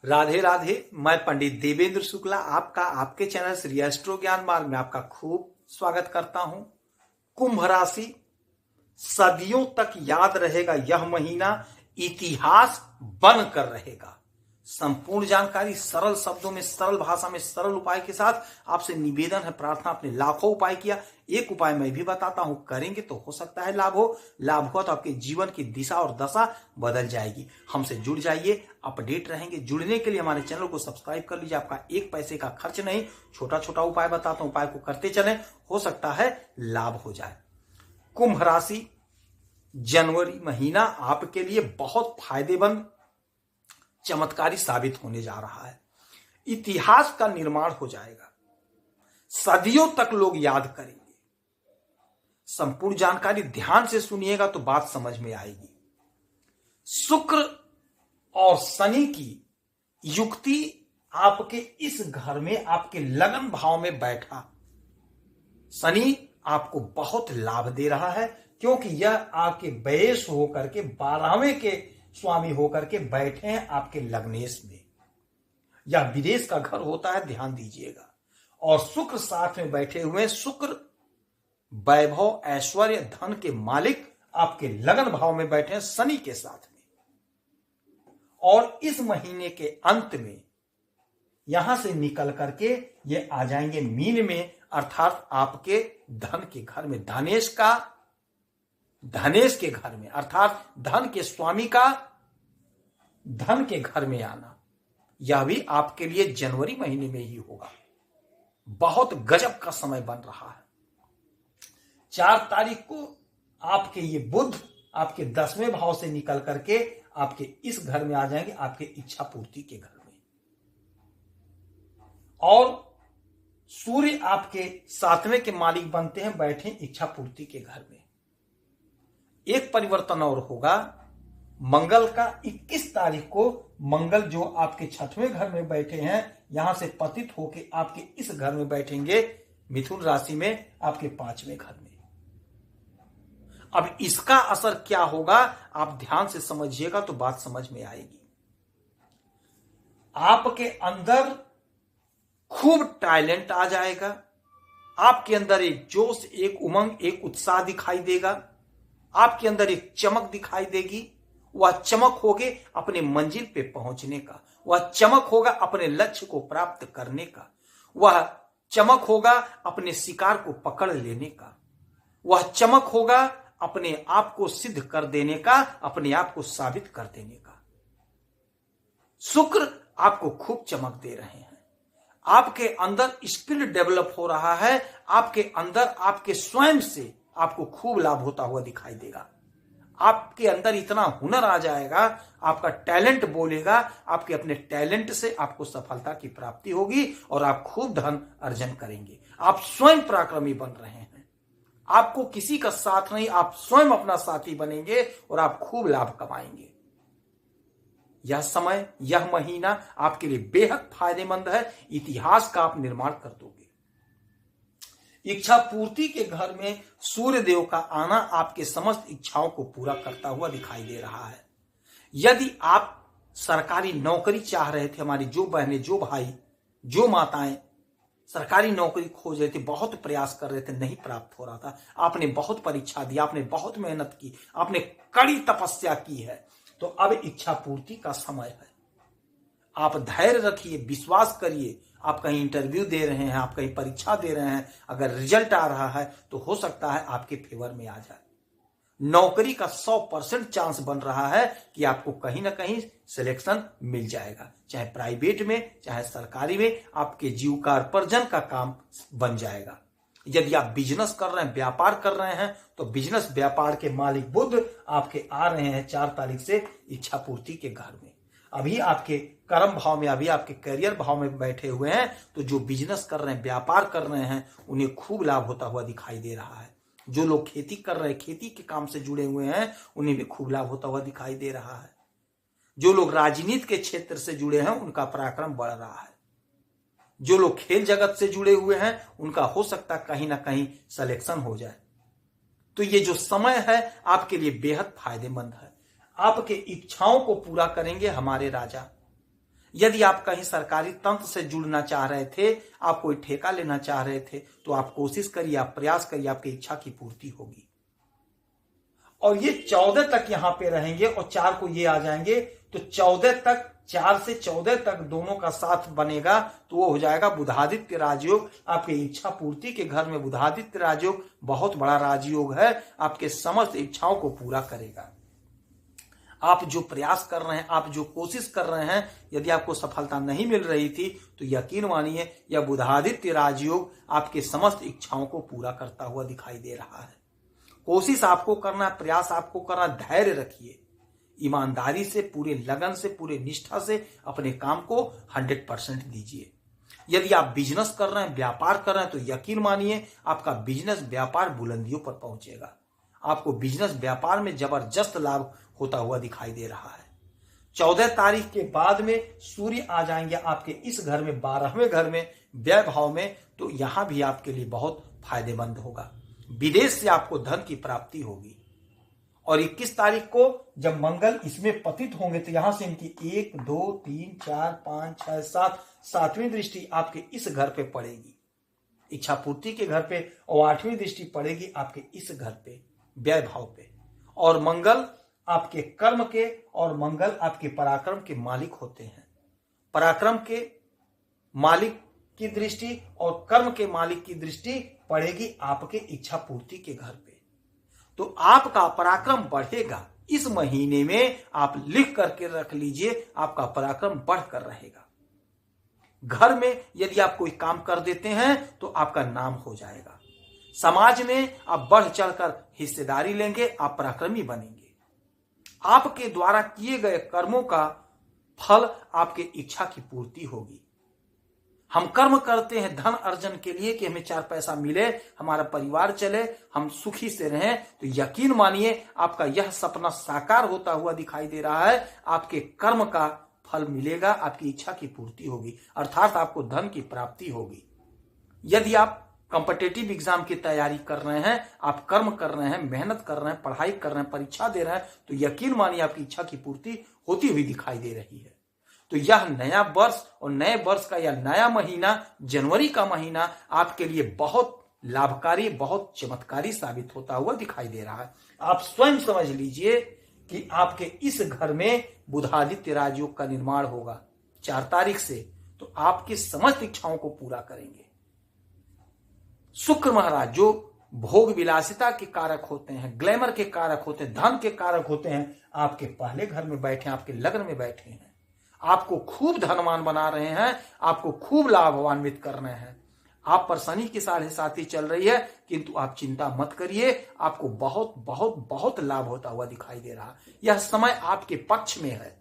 राधे राधे। मैं पंडित देवेंद्र शुक्ला आपका आपके चैनल श्री एस्ट्रो ज्ञान मार्ग में आपका खूब स्वागत करता हूं। कुंभ राशि, सदियों तक याद रहेगा यह महीना, इतिहास बन कर रहेगा। संपूर्ण जानकारी सरल शब्दों में, सरल भाषा में, सरल उपाय के साथ आपसे निवेदन है, प्रार्थना। आपने लाखों उपाय किया, एक उपाय मैं भी बताता हूं, करेंगे तो हो सकता है लाभ हो। लाभ हुआ तो आपके जीवन की दिशा और दशा बदल जाएगी। हमसे जुड़ जाइए, अपडेट रहेंगे। जुड़ने के लिए हमारे चैनल को सब्सक्राइब कर लीजिए, आपका एक पैसे का खर्च नहीं। छोटा छोटा उपाय बताता हूं, उपाय को करते चलें, हो सकता है लाभ हो जाए। कुंभ राशि, जनवरी महीना आपके लिए बहुत फायदेमंद, चमत्कारी साबित होने जा रहा है। इतिहास का निर्माण हो जाएगा, सदियों तक लोग याद करेंगे। संपूर्ण जानकारी ध्यान से सुनिएगा तो बात समझ में आएगी। शुक्र और शनि की युक्ति आपके इस घर में, आपके लगन भाव में बैठा शनि आपको बहुत लाभ दे रहा है, क्योंकि यह आपके व्ययेश होकर के 12वें के स्वामी होकर के बैठे हैं आपके लग्नेश में। यह विदेश का घर होता है, ध्यान दीजिएगा। और शुक्र साथ में बैठे हुए, शुक्र वैभव, ऐश्वर्य, धन के मालिक आपके लगन भाव में बैठे हैं शनि के साथ में। और इस महीने के अंत में यहां से निकल करके ये आ जाएंगे मीन में, अर्थात आपके धन के घर में, धनेश के घर में, अर्थात धन के स्वामी का धन के घर में आना। यह भी आपके लिए जनवरी महीने में ही होगा। बहुत गजब का समय बन रहा है। 4 तारीख को आपके ये बुध आपके 10वें भाव से निकल करके आपके इस घर में आ जाएंगे, आपके इच्छा पूर्ति के घर में। और सूर्य आपके 7वें के मालिक बनते हैं, बैठे इच्छा पूर्ति के घर में। एक परिवर्तन और होगा, मंगल का 21 तारीख को मंगल जो आपके 6वें घर में बैठे हैं, यहां से पतित होके आपके इस घर में बैठेंगे, मिथुन राशि में, आपके 5वें घर में। अब इसका असर क्या होगा, आप ध्यान से समझिएगा तो बात समझ में आएगी। आपके अंदर खूब टैलेंट आ जाएगा, आपके अंदर एक जोश, एक उमंग, एक उत्साह दिखाई देगा, आपके अंदर एक चमक दिखाई देगी। वह चमक होगी अपने मंजिल पे पहुंचने का, वह चमक होगा अपने लक्ष्य को प्राप्त करने का, वह चमक होगा अपने शिकार को पकड़ लेने का, वह चमक होगा अपने आप को सिद्ध कर देने का, अपने आप को साबित कर देने का। शुक्र आपको खूब चमक दे रहे हैं, आपके अंदर स्किल डेवलप हो रहा है, आपके अंदर आपके स्वयं से आपको खूब लाभ होता हुआ दिखाई देगा। आपके अंदर इतना हुनर आ जाएगा, आपका टैलेंट बोलेगा, आपके अपने टैलेंट से आपको सफलता की प्राप्ति होगी और आप खूब धन अर्जन करेंगे। आप स्वयं पराक्रमी बन रहे हैं, आपको किसी का साथ नहीं, आप स्वयं अपना साथी बनेंगे और आप खूब लाभ कमाएंगे। यह समय, यह महीना आपके लिए बेहद फायदेमंद है। इतिहास का आप निर्माण कर दोगे। इच्छा पूर्ति के घर में सूर्य देव का आना आपके समस्त इच्छाओं को पूरा करता हुआ दिखाई दे रहा है। यदि आप सरकारी नौकरी चाह रहे थे, हमारी जो बहनें, जो भाई, जो माताएं सरकारी नौकरी खोज रहे थे, बहुत प्रयास कर रहे थे, नहीं प्राप्त हो रहा था, आपने बहुत परीक्षा दी, आपने बहुत मेहनत की, आपने कड़ी तपस्या की है, तो अब इच्छा पूर्ति का समय है। आप धैर्य रखिए, विश्वास करिए। आप कहीं इंटरव्यू दे रहे हैं, आप कहीं परीक्षा दे रहे हैं, अगर रिजल्ट आ रहा है तो हो सकता है आपके फेवर में आ जाए। नौकरी का 100% चांस बन रहा है कि आपको कहीं ना कहीं सिलेक्शन मिल जाएगा, चाहे प्राइवेट में, चाहे सरकारी में, आपके जीविकोपार्जन का काम बन जाएगा। यदि आप बिजनेस कर रहे हैं, व्यापार कर रहे हैं, तो बिजनेस व्यापार के मालिक बुध आपके आ रहे हैं 4 तारीख से इच्छा पूर्ति के घर में। अभी आपके कर्म भाव में, अभी आपके करियर भाव में बैठे हुए हैं, तो जो बिजनेस कर रहे हैं, व्यापार कर रहे हैं, उन्हें खूब लाभ होता हुआ दिखाई दे रहा है। जो लोग खेती कर रहे हैं, खेती के काम से जुड़े हुए हैं, उन्हें भी खूब लाभ होता हुआ दिखाई दे रहा है। जो लोग राजनीति के क्षेत्र से जुड़े हैं, उनका पराक्रम बढ़ रहा है। जो लोग खेल जगत से जुड़े हुए हैं, उनका हो सकता कहीं ना कहीं सिलेक्शन हो जाए। तो ये जो समय है आपके लिए बेहद फायदेमंद है। आपके इच्छाओं को पूरा करेंगे हमारे राजा। यदि आप कहीं सरकारी तंत्र से जुड़ना चाह रहे थे, आप कोई ठेका लेना चाह रहे थे, तो आप कोशिश करिए, आप प्रयास करिए, आपकी इच्छा की पूर्ति होगी। और ये 14 तक यहां पे रहेंगे और 4 को ये आ जाएंगे, तो 14 तक, 4 से 14 तक दोनों का साथ बनेगा, तो वो हो जाएगा बुधादित्य राजयोग। आपके इच्छा पूर्ति के घर में बुधादित्य राजयोग बहुत बड़ा राजयोग है, आपके समस्त इच्छाओं को पूरा करेगा। आप जो प्रयास कर रहे हैं, आप जो कोशिश कर रहे हैं, यदि आपको सफलता नहीं मिल रही थी, तो यकीन मानिए यह बुधादित्य राजयोग आपके समस्त इच्छाओं को पूरा करता हुआ दिखाई दे रहा है। कोशिश आपको करना, प्रयास आपको करना, धैर्य रखिए, ईमानदारी से, पूरे लगन से, पूरे निष्ठा से अपने काम को 100% दीजिए। यदि आप बिजनेस कर रहे हैं, व्यापार कर रहे हैं, तो यकीन मानिए आपका बिजनेस व्यापार बुलंदियों पर पहुंचेगा। आपको बिजनेस व्यापार में जबरदस्त लाभ होता हुआ दिखाई दे रहा है। 14 तारीख के बाद में सूर्य आ जाएंगे आपके इस घर में, 12वें घर में, व्यय भाव में, तो यहां भी आपके लिए बहुत फायदेमंद होगा। विदेश से आपको धन की प्राप्ति होगी। और 21 तारीख को जब मंगल इसमें पतित होंगे, तो यहां से इनकी 1 2 3 4 5 6 7 7वीं दृष्टि आपके इस घर पे पड़ेगी, इच्छा पूर्ति के घर पे, और 8वीं दृष्टि पड़ेगी आपके इस घर पे, व्यय भाव पे। और मंगल आपके कर्म के और मंगल आपके पराक्रम के मालिक होते हैं। पराक्रम के मालिक की दृष्टि और कर्म के मालिक की दृष्टि पड़ेगी आपके इच्छा पूर्ति के घर पे, तो आपका पराक्रम बढ़ेगा। इस महीने में आप लिख करके रख लीजिए, आपका पराक्रम बढ़कर रहेगा। घर में यदि आप कोई काम कर देते हैं तो आपका नाम हो जाएगा। समाज में आप बढ़ चढ़कर हिस्सेदारी लेंगे, आप पराक्रमी बनेंगे। आपके द्वारा किए गए कर्मों का फल आपके इच्छा की पूर्ति होगी। हम कर्म करते हैं धन अर्जन के लिए कि हमें 4 पैसा मिले, हमारा परिवार चले, हम सुखी से रहें, तो यकीन मानिए आपका यह सपना साकार होता हुआ दिखाई दे रहा है। आपके कर्म का फल मिलेगा, आपकी इच्छा की पूर्ति होगी, अर्थात आपको धन की प्राप्ति होगी। यदि आप कॉम्पिटिटिव एग्जाम की तैयारी कर रहे हैं, आप कर्म कर रहे हैं, मेहनत कर रहे हैं, पढ़ाई कर रहे हैं, परीक्षा दे रहे हैं, तो यकीन मानिए आपकी इच्छा की पूर्ति होती हुई दिखाई दे रही है। तो यह नया वर्ष और नए वर्ष का यह नया महीना, जनवरी का महीना, आपके लिए बहुत लाभकारी, बहुत चमत्कारी साबित होता हुआ दिखाई दे रहा है। आप स्वयं समझ लीजिए कि आपके इस घर में बुधादित्य राजयोग का निर्माण होगा 4 तारीख से, तो आपकी समस्त इच्छाओं को पूरा करेंगे। शुक्र महाराज जो भोग विलासिता के कारक होते हैं, ग्लैमर के कारक होते हैं, धन के कारक होते हैं, आपके पहले घर में बैठे हैं, आपके लग्न में बैठे हैं, आपको खूब धनवान बना रहे हैं, आपको खूब लाभान्वित कर रहे हैं। आप पर शनि की 7.5 चल रही है, किंतु आप चिंता मत करिए, आपको बहुत बहुत बहुत लाभ होता हुआ दिखाई दे रहा है। यह समय आपके पक्ष में है।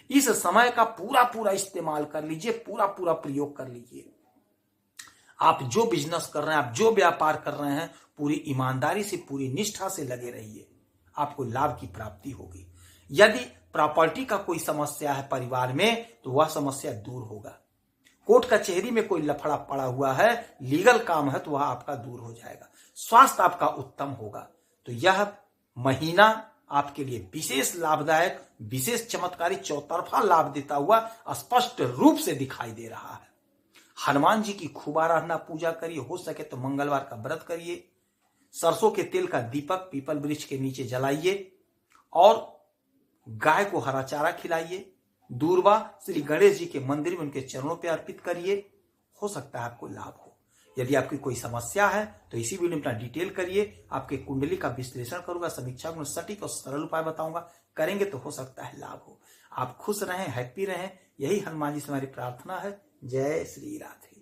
इस समय का पूरा पूरा इस्तेमाल कर लीजिए, पूरा पूरा प्रयोग कर लीजिए। आप जो बिजनेस कर रहे हैं, आप जो व्यापार कर रहे हैं, पूरी ईमानदारी से, पूरी निष्ठा से लगे रहिए, आपको लाभ की प्राप्ति होगी। यदि प्रॉपर्टी का कोई समस्या है परिवार में, तो वह समस्या दूर होगा। कोर्ट कचहरी में कोई लफड़ा पड़ा हुआ है, लीगल काम है, तो वह आपका दूर हो जाएगा। स्वास्थ्य आपका उत्तम होगा। तो यह महीना आपके लिए विशेष लाभदायक, विशेष चमत्कारी, चौतरफा लाभ देता हुआ स्पष्ट रूप से दिखाई दे रहा है। हनुमान जी की खूब आराधना पूजा करिए, हो सके तो मंगलवार का व्रत करिए, सरसों के तेल का दीपक पीपल वृक्ष के नीचे जलाइए और गाय को हरा चारा खिलाइए। दूर्वा श्री गणेश जी के मंदिर में उनके चरणों पर अर्पित करिए, हो सकता है आपको लाभ हो। यदि आपकी कोई समस्या है तो इसी वीडियो में अपना डिटेल करिए, आपके कुंडली का विश्लेषण करूंगा, समीक्षा करूंगा, सटीक और सरल उपाय बताऊंगा, करेंगे तो हो सकता है लाभ हो। आप खुश रहें, हैप्पी रहें, यही हनुमान जी से हमारी प्रार्थना है। जय श्री राधे।